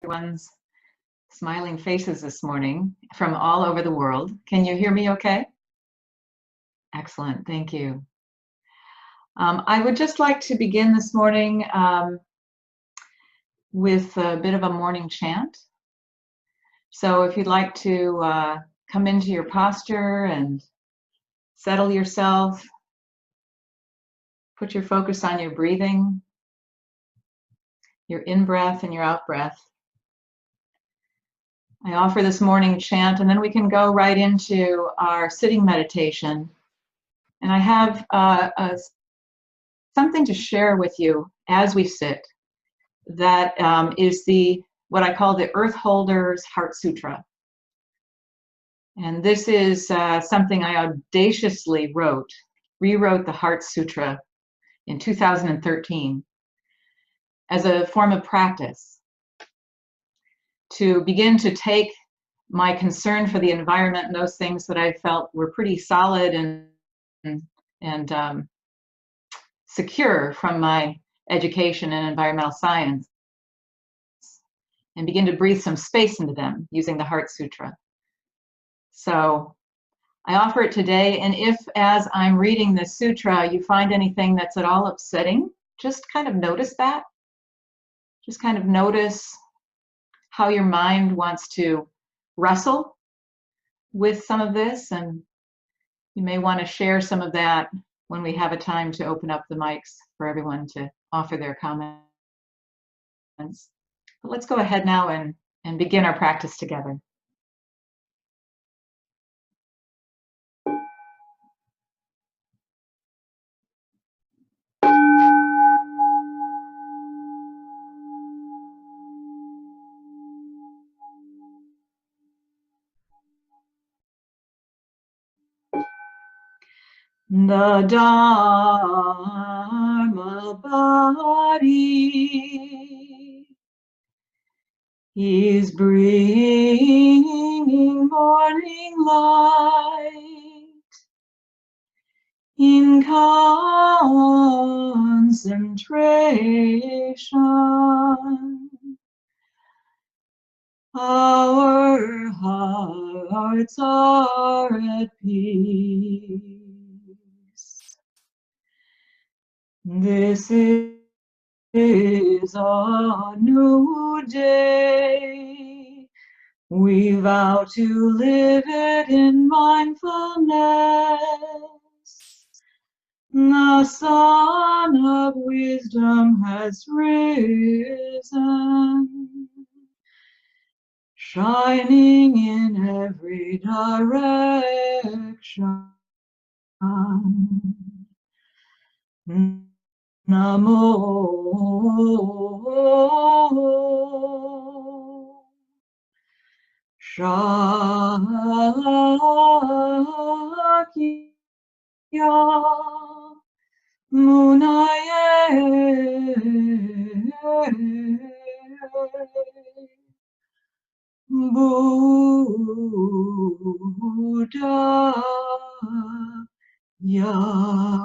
Everyone's smiling faces this morning from all over the world. Can you hear me okay? Excellent, thank you. I would just like to begin this morning with a bit of a morning chant. So if you'd like to come into your posture and settle yourself, put your focus on your breathing, your in-breath and your out-breath. I offer this morning chant, and then we can go right into our sitting meditation. And I have something to share with you as we sit that is what I call the Earth Holder's Heart Sutra. And this is something I audaciously rewrote the Heart Sutra in 2013 as a form of practice to begin to take my concern for the environment and those things that I felt were pretty solid and secure from my education in environmental science, and begin to breathe some space into them using the Heart Sutra. So I offer it today, and if as I'm reading this sutra you find anything that's at all upsetting, just kind of notice that. Just kind of notice how your mind wants to wrestle with some of this, and you may want to share some of that when we have a time to open up the mics for everyone to offer their comments. But let's go ahead now and begin our practice together. The Dharma body is bringing morning light in concentration. Our hearts are at peace. This is a new day. We vow to live it in mindfulness. The sun of wisdom has risen, shining in every direction. Namo Shakya Munaye Buddha Ya.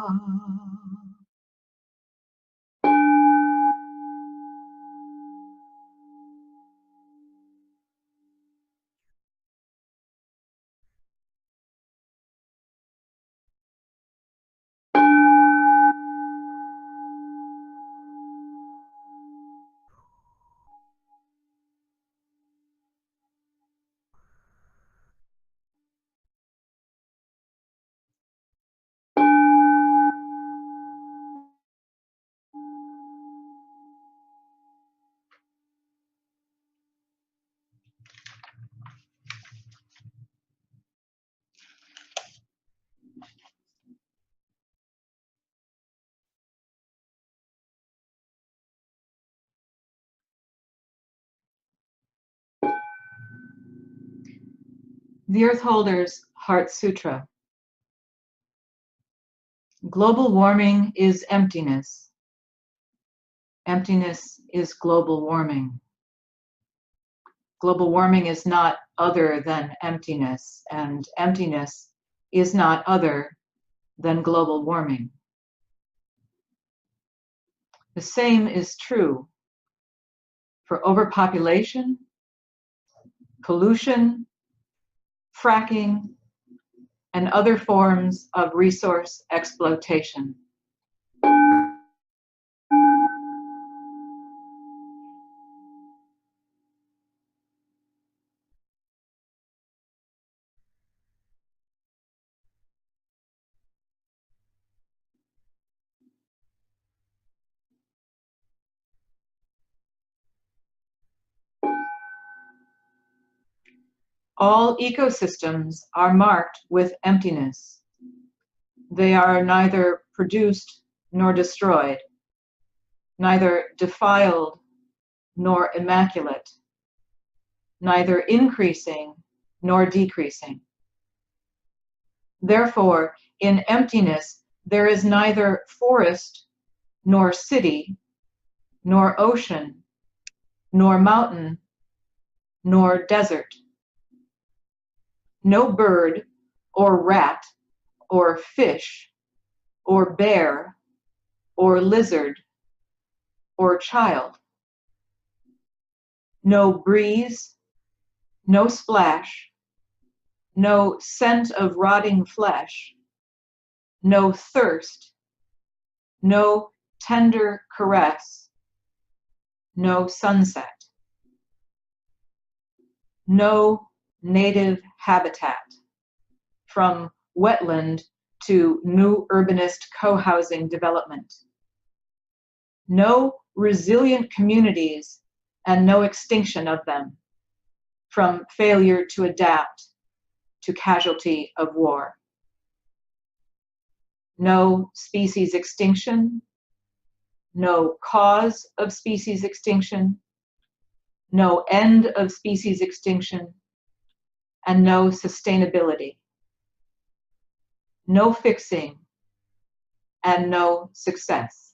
The Earth Holder's Heart Sutra. Global warming is emptiness. Emptiness is global warming. Global warming is not other than emptiness, and emptiness is not other than global warming. The same is true for overpopulation, pollution, fracking, and other forms of resource exploitation. All ecosystems are marked with emptiness. They are neither produced nor destroyed, neither defiled nor immaculate, neither increasing nor decreasing. Therefore, in emptiness, there is neither forest nor city, nor ocean, nor mountain, nor desert. No bird or rat or fish or bear or lizard or child. No breeze, no splash, no scent of rotting flesh, no thirst, no tender caress, no sunset, no native habitat, from wetland to new urbanist co-housing development. No resilient communities and no extinction of them, from failure to adapt to casualty of war. No species extinction, no cause of species extinction, no end of species extinction, and no sustainability. No fixing and no success.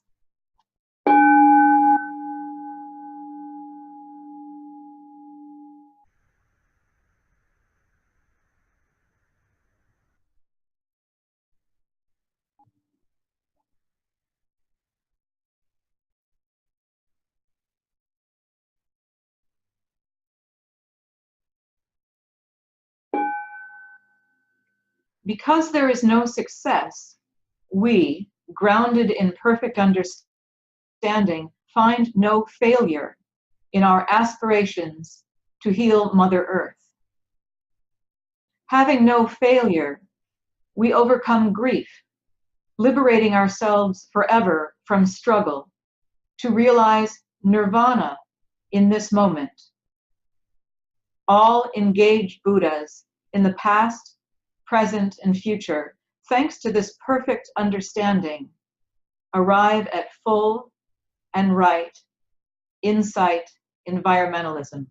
Because there is no success, we, grounded in perfect understanding, find no failure in our aspirations to heal Mother Earth. Having no failure, we overcome grief, liberating ourselves forever from struggle to realize nirvana in this moment. All engaged Buddhas in the past, present, and future, thanks to this perfect understanding, arrive at full and right insight environmentalism.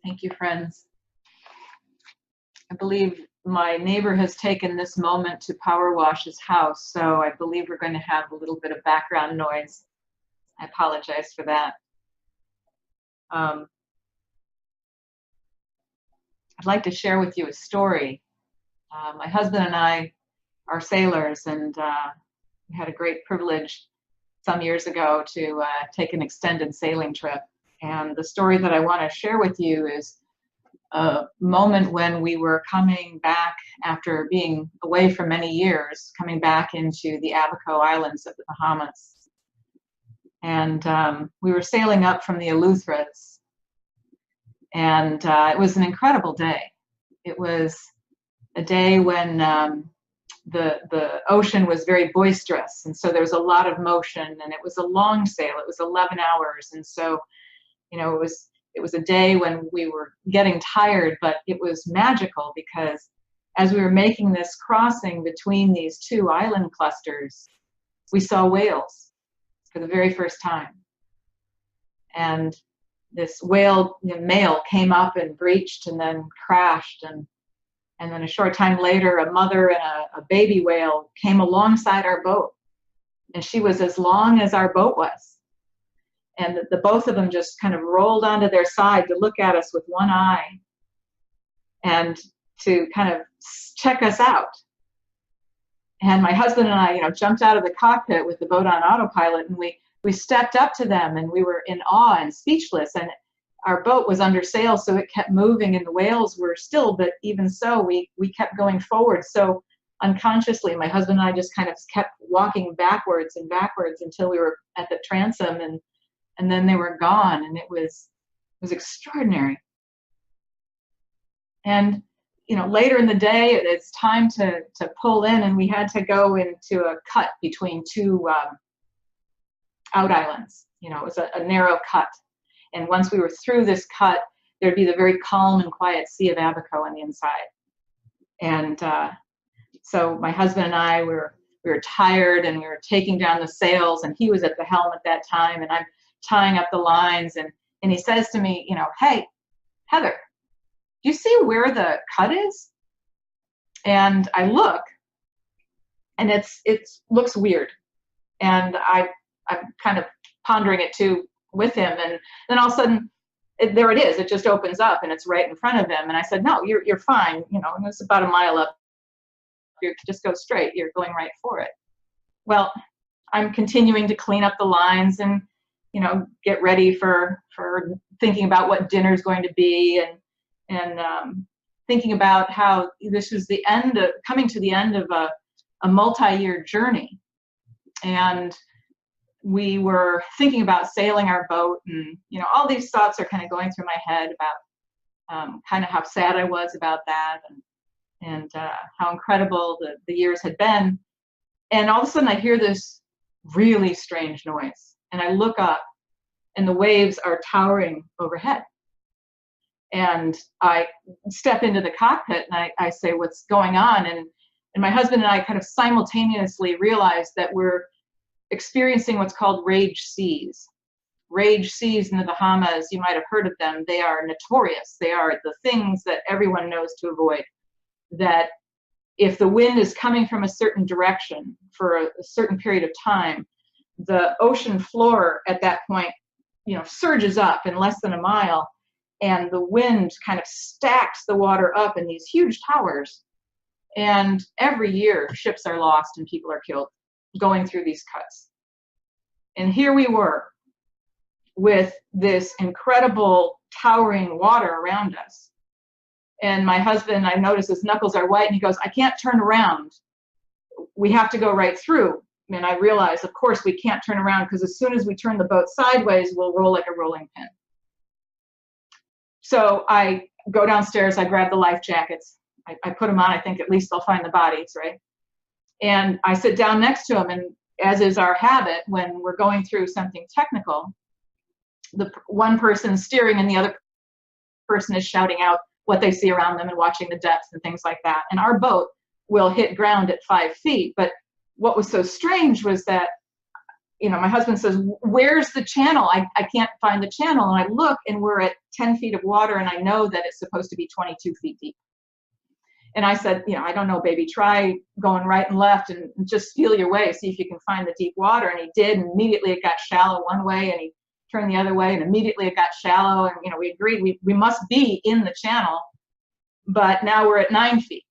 Thank you, friends. I believe my neighbor has taken this moment to power wash his house, so I believe we're going to have a little bit of background noise. I apologize for that. I'd like to share with you a story. My husband and I are sailors, and we had a great privilege some years ago to take an extended sailing trip. And the story that I want to share with you is a moment when we were coming back after being away for many years, coming back into the Abaco Islands of the Bahamas. And we were sailing up from the Eleutherids, and it was an incredible day. It was a day when the ocean was very boisterous, and so there was a lot of motion, and it was a long sail. It was 11 hours, and so, you know, it was a day when we were getting tired, but it was magical because as we were making this crossing between these two island clusters, we saw whales for the very first time. And this whale male came up and breached and then crashed, and then a short time later, a mother and a baby whale came alongside our boat, and she was as long as our boat was. And the both of them just kind of rolled onto their side to look at us with one eye and to kind of check us out. And my husband and I, jumped out of the cockpit with the boat on autopilot, and we stepped up to them, and we were in awe and speechless. And our boat was under sail, so it kept moving, and the whales were still, but even so, we kept going forward. So unconsciously, my husband and I just kind of kept walking backwards and backwards until we were at the transom, and then they were gone, and it was extraordinary. And later in the day, it's time to pull in, and we had to go into a cut between two out islands. It was a narrow cut. And once we were through this cut, there'd be the very calm and quiet Sea of Abaco on the inside. And so my husband and I, we were tired, and we were taking down the sails, and he was at the helm at that time, and I'm tying up the lines, and he says to me, "Hey, Heather, do you see where the cut is?" And I look, and it looks weird. And I'm kind of pondering it too with him, and then all of a sudden, there it is. It just opens up, and it's right in front of him. And I said, "No, you're fine. And it's about a mile up. You just go straight. You're going right for it." Well, I'm continuing to clean up the lines and get ready for thinking about what dinner's going to be, and thinking about how this was coming to the end of a multi-year journey. And we were thinking about sailing our boat, and all these thoughts are kind of going through my head about kind of how sad I was about that, and how incredible the years had been. And all of a sudden I hear this really strange noise, and I look up, and the waves are towering overhead. And I step into the cockpit, and I say, "What's going on?" And my husband and I kind of simultaneously realize that we're experiencing what's called rage seas. Rage seas in the Bahamas, you might have heard of them. They are notorious. They are the things that everyone knows to avoid. That if the wind is coming from a certain direction for a certain period of time, the ocean floor at that point, surges up in less than a mile, and the wind kind of stacks the water up in these huge towers. And every year, ships are lost and people are killed going through these cuts. And here we were with this incredible towering water around us. And my husband, I noticed his knuckles are white, and he goes, "I can't turn around. We have to go right through." And I realized, of course, we can't turn around, because as soon as we turn the boat sideways, we'll roll like a rolling pin. So I go downstairs, I grab the life jackets, I put them on. I think at least I'll find the bodies, right? And I sit down next to him, and as is our habit when we're going through something technical, the one person steering and the other person is shouting out what they see around them and watching the depths and things like that. And our boat will hit ground at 5 feet. But what was so strange was that, my husband says, where's the channel? I can't find the channel. And I look, and we're at 10 feet of water, and I know that it's supposed to be 22 feet deep. And I said, I don't know, baby, try going right and left and just feel your way, see if you can find the deep water. And he did, and immediately it got shallow one way, and he turned the other way, and immediately it got shallow. And, we agreed we must be in the channel, but now we're at 9 feet.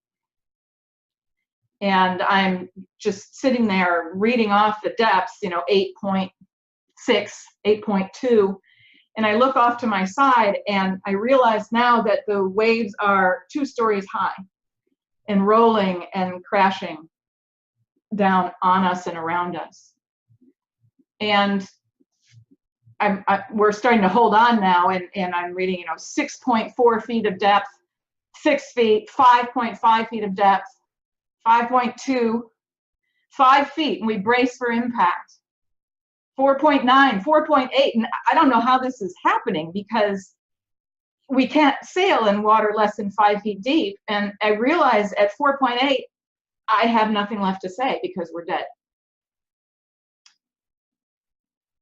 And I'm just sitting there reading off the depths, 8.6, 8.2. And I look off to my side, and I realize now that the waves are 2 stories high and rolling and crashing down on us and around us. And we're starting to hold on now, and I'm reading, 6.4 feet of depth, 6 feet, 5.5 feet of depth, 5.2, 5 feet, and we brace for impact. 4.9, 4.8, and I don't know how this is happening because we can't sail in water less than 5 feet deep. And I realize at 4.8, I have nothing left to say because we're dead.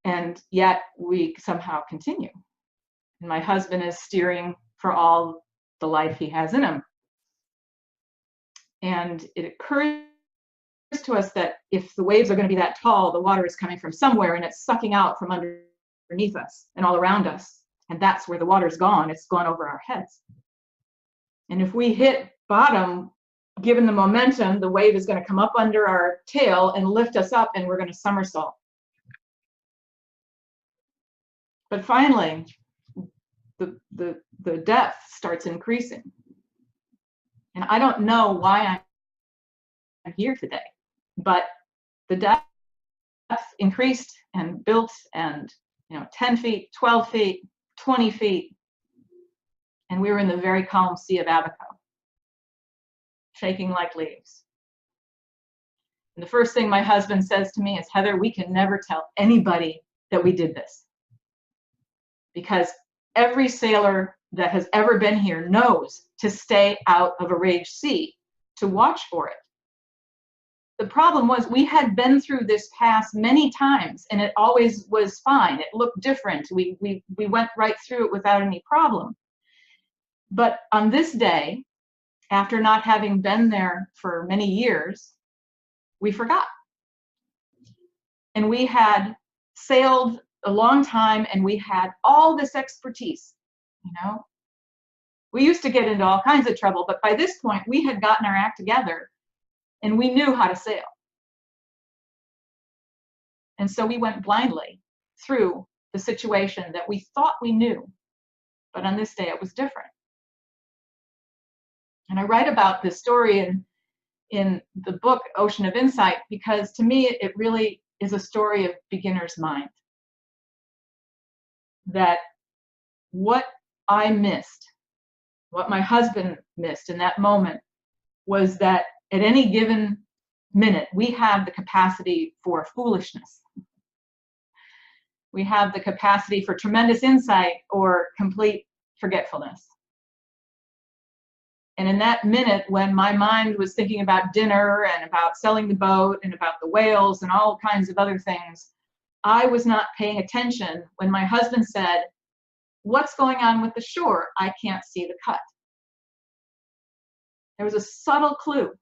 And yet we somehow continue. And my husband is steering for all the life he has in him. And it occurs to us that if the waves are going to be that tall, the water is coming from somewhere, and it's sucking out from underneath us and all around us. And that's where the water's gone. It's gone over our heads. And if we hit bottom, given the momentum, the wave is going to come up under our tail and lift us up, and we're going to somersault. But finally, the depth starts increasing. And I don't know why I'm here today, but the depth increased and built, and 10 feet, 12 feet, 20 feet, and we were in the very calm Sea of Abaco, shaking like leaves. And the first thing my husband says to me is, Heather, we can never tell anybody that we did this, because every sailor that has ever been here knows to stay out of a raged sea, to watch for it. The problem was we had been through this pass many times, and it always was fine. It looked different. We went right through it without any problem. But on this day, after not having been there for many years, we forgot. And we had sailed a long time, and we had all this expertise, We used to get into all kinds of trouble, but by this point, we had gotten our act together, and we knew how to sail. And so we went blindly through the situation that we thought we knew, but on this day it was different. And I write about this story in the book, Ocean of Insight, because to me, it really is a story of beginner's mind. That what I missed, what my husband missed in that moment, was that at any given minute, we have the capacity for foolishness. We have the capacity for tremendous insight or complete forgetfulness. And in that minute, when my mind was thinking about dinner and about selling the boat and about the whales and all kinds of other things, I was not paying attention when my husband said, what's going on with the shore? I can't see the cut. There was a subtle clue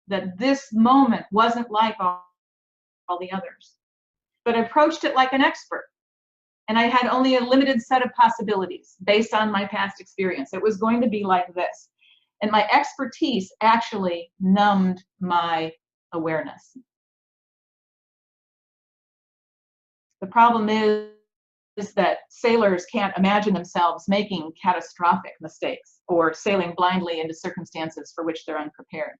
that this moment wasn't like all the others. But I approached it like an expert. And I had only a limited set of possibilities based on my past experience. It was going to be like this. And my expertise actually numbed my awareness. The problem is that sailors can't imagine themselves making catastrophic mistakes or sailing blindly into circumstances for which they're unprepared.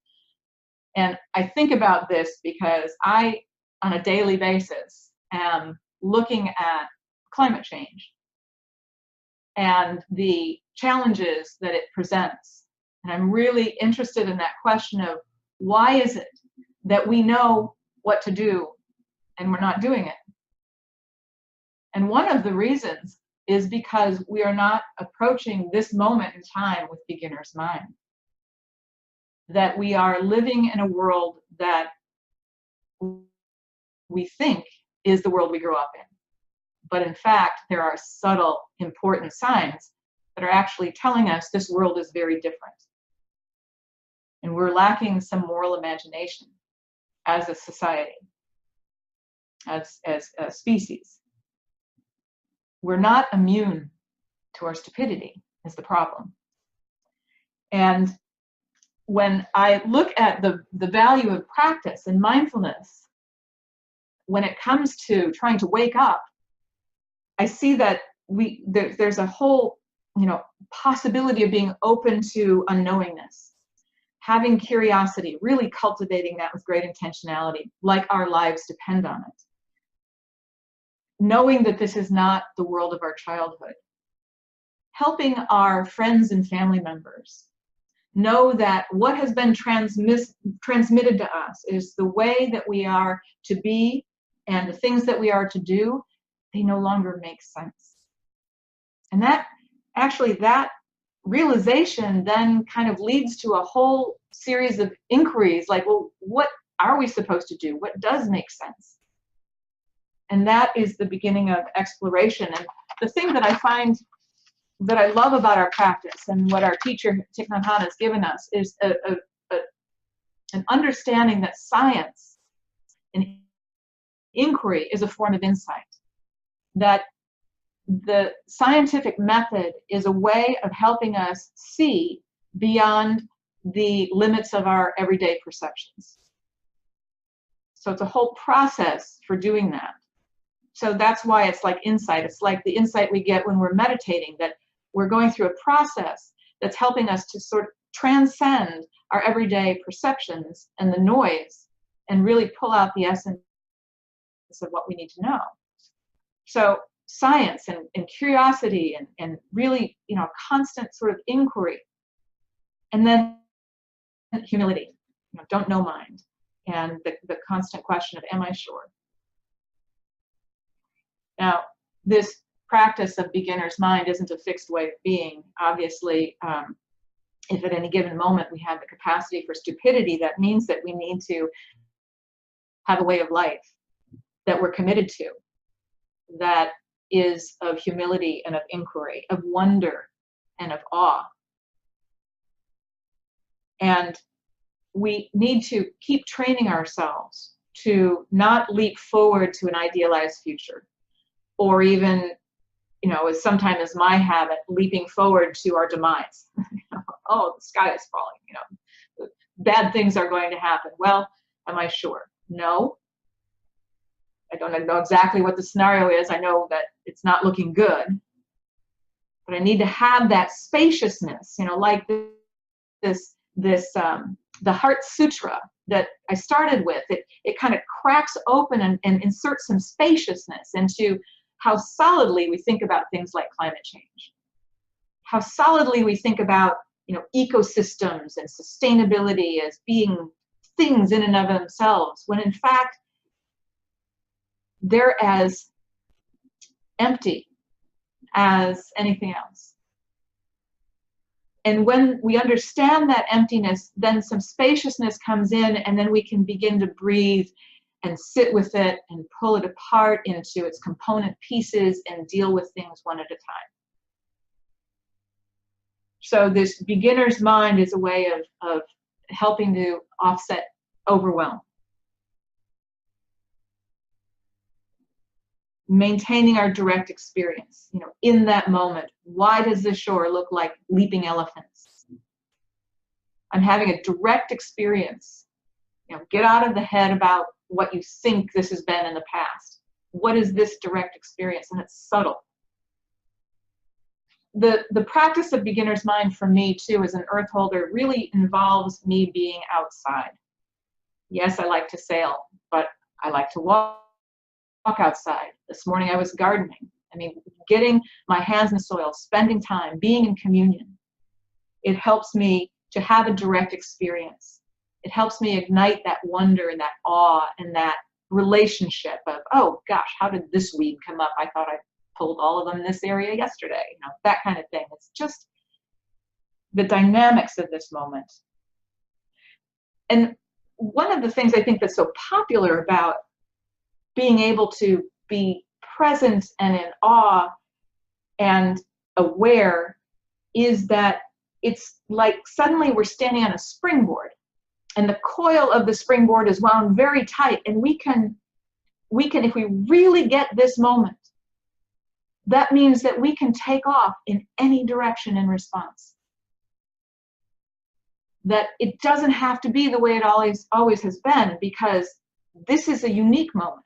And I think about this because I, on a daily basis, am looking at climate change and the challenges that it presents. And I'm really interested in that question of why is it that we know what to do and we're not doing it? And one of the reasons is because we are not approaching this moment in time with beginner's mind. That we are living in a world that we think is the world we grew up in. But in fact, there are subtle, important signs that are actually telling us this world is very different. And we're lacking some moral imagination as a society, as a species. We're not immune to our stupidity is the problem. And when I look at the value of practice and mindfulness, when it comes to trying to wake up, I see that there's a whole, possibility of being open to unknowingness, having curiosity, really cultivating that with great intentionality, like our lives depend on it. Knowing that this is not the world of our childhood. Helping our friends and family members know that what has been transmitted to us is the way that we are to be and the things that we are to do, they no longer make sense. And that realization then kind of leads to a whole series of inquiries like, well, what are we supposed to do? What does make sense? And that is the beginning of exploration. And the thing that I find that I love about our practice and what our teacher Thich Nhat Hanh has given us is an understanding that science and inquiry is a form of insight. That the scientific method is a way of helping us see beyond the limits of our everyday perceptions. So it's a whole process for doing that. So that's why it's like insight. It's like the insight we get when we're meditating, that we're going through a process that's helping us to sort of transcend our everyday perceptions and the noise and really pull out the essence of what we need to know. So science and curiosity and really, constant sort of inquiry. And then humility, don't know mind. And the constant question of, am I sure? Now, this practice of beginner's mind isn't a fixed way of being. Obviously, if at any given moment we have the capacity for stupidity, that means that we need to have a way of life that we're committed to, that is of humility and of inquiry, of wonder and of awe. And we need to keep training ourselves to not leap forward to an idealized future, or even, as sometimes my habit, leaping forward to our demise. Oh, the sky is falling, bad things are going to happen. Well, am I sure? No. I don't know exactly what the scenario is. I know that it's not looking good, but I need to have that spaciousness, like the Heart Sutra that I started with. It kind of cracks open and inserts some spaciousness into how solidly we think about things like climate change, how solidly we think about, ecosystems and sustainability as being things in and of themselves, when in fact, they're as empty as anything else. And when we understand that emptiness, then some spaciousness comes in, and then we can begin to breathe and sit with it and pull it apart into its component pieces and deal with things one at a time. So this beginner's mind is a way of helping to offset overwhelm. Maintaining our direct experience, in that moment. Why does the shore look like leaping elephants? I'm having a direct experience. Get out of the head about what you think this has been in the past. What is this direct experience? And it's subtle. The practice of beginner's mind for me too, as an earth holder, really involves me being outside. Yes, I like to sail, but I like to walk outside. This morning I was gardening. Getting my hands in the soil, spending time, being in communion. It helps me to have a direct experience. It helps me ignite that wonder and that awe and that relationship of, oh gosh, how did this weed come up? I thought I pulled all of them in this area yesterday. That kind of thing. It's just the dynamics of this moment. And one of the things I think that's so popular about being able to be present and in awe and aware is that it's like suddenly we're standing on a springboard, and the coil of the springboard is wound very tight, and we can, if we really get this moment, that means that we can take off in any direction in response. That it doesn't have to be the way it always has been, because this is a unique moment.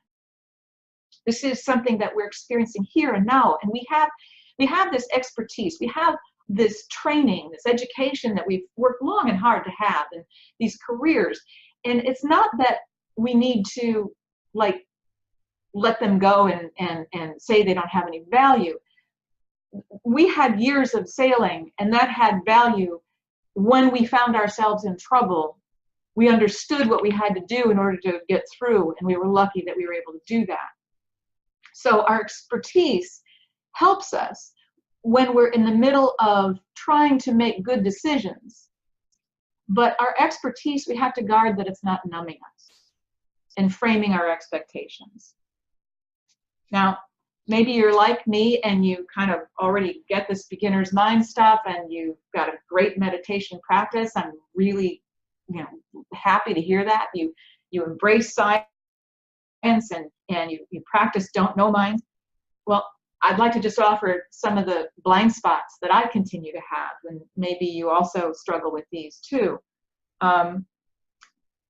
This is something that we're experiencing here and now, and we have this expertise, we have this training, this education that we've worked long and hard to have, and these careers. And it's not that we need to like let them go and say they don't have any value. We had years of sailing, and that had value. When we found ourselves in trouble, we understood what we had to do in order to get through, and we were lucky that we were able to do that. So our expertise helps us when we're in the middle of trying to make good decisions. But our expertise, we have to guard that it's not numbing us and framing our expectations. Now, maybe you're like me and you kind of already get this beginner's mind stuff, and you've got a great meditation practice. I'm really, happy to hear that. You embrace science and you practice don't know mind. Well, I'd like to just offer some of the blind spots that I continue to have, and maybe you also struggle with these too.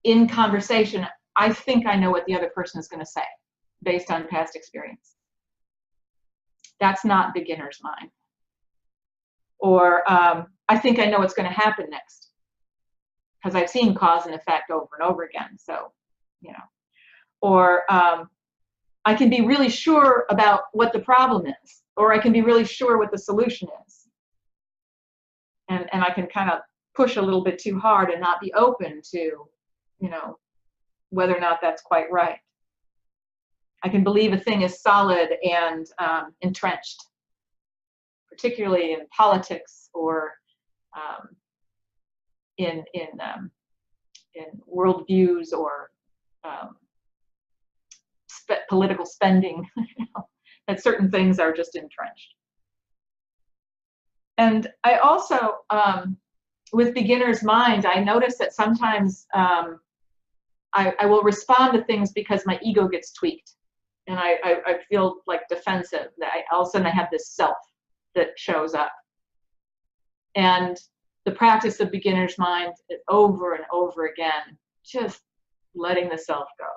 In conversation, I think I know what the other person is going to say based on past experience. That's not beginner's mind. Or I think I know what's going to happen next, because I've seen cause and effect over and over again. So, or I can be really sure about what the problem is, or I can be really sure what the solution is. And I can kind of push a little bit too hard and not be open to, whether or not that's quite right. I can believe a thing is solid and entrenched, particularly in politics or in worldviews or political spending, that certain things are just entrenched. And I also, with beginner's mind, I notice that sometimes I will respond to things because my ego gets tweaked, and I feel like defensive, that all of a sudden I have this self that shows up. And the practice of beginner's mind is over and over again, just letting the self go,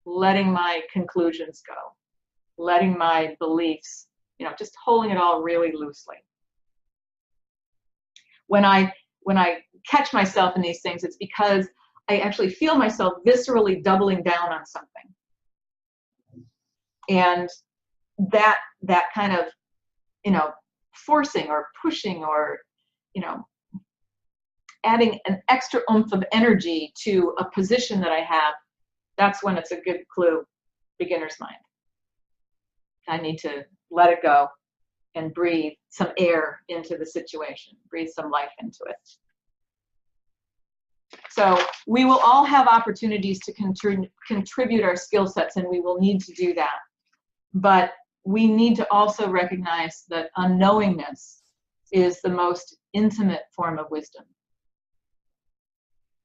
letting my conclusions go, letting my beliefs, just holding it all really loosely. When I catch myself in these things, it's because I actually feel myself viscerally doubling down on something. And that kind of, forcing or pushing or, adding an extra oomph of energy to a position that I have, that's when it's a good clue, beginner's mind. I need to let it go and breathe some air into the situation, breathe some life into it. So we will all have opportunities to contribute our skill sets, and we will need to do that. But we need to also recognize that unknowingness is the most intimate form of wisdom.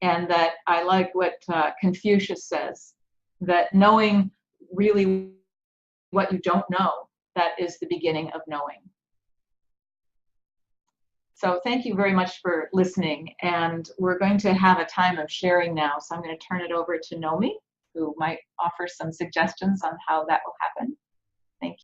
And that I like what Confucius says, that knowing really what you don't know, that is the beginning of knowing. So thank you very much for listening. And we're going to have a time of sharing now. So I'm going to turn it over to Nomi, who might offer some suggestions on how that will happen. Thank you.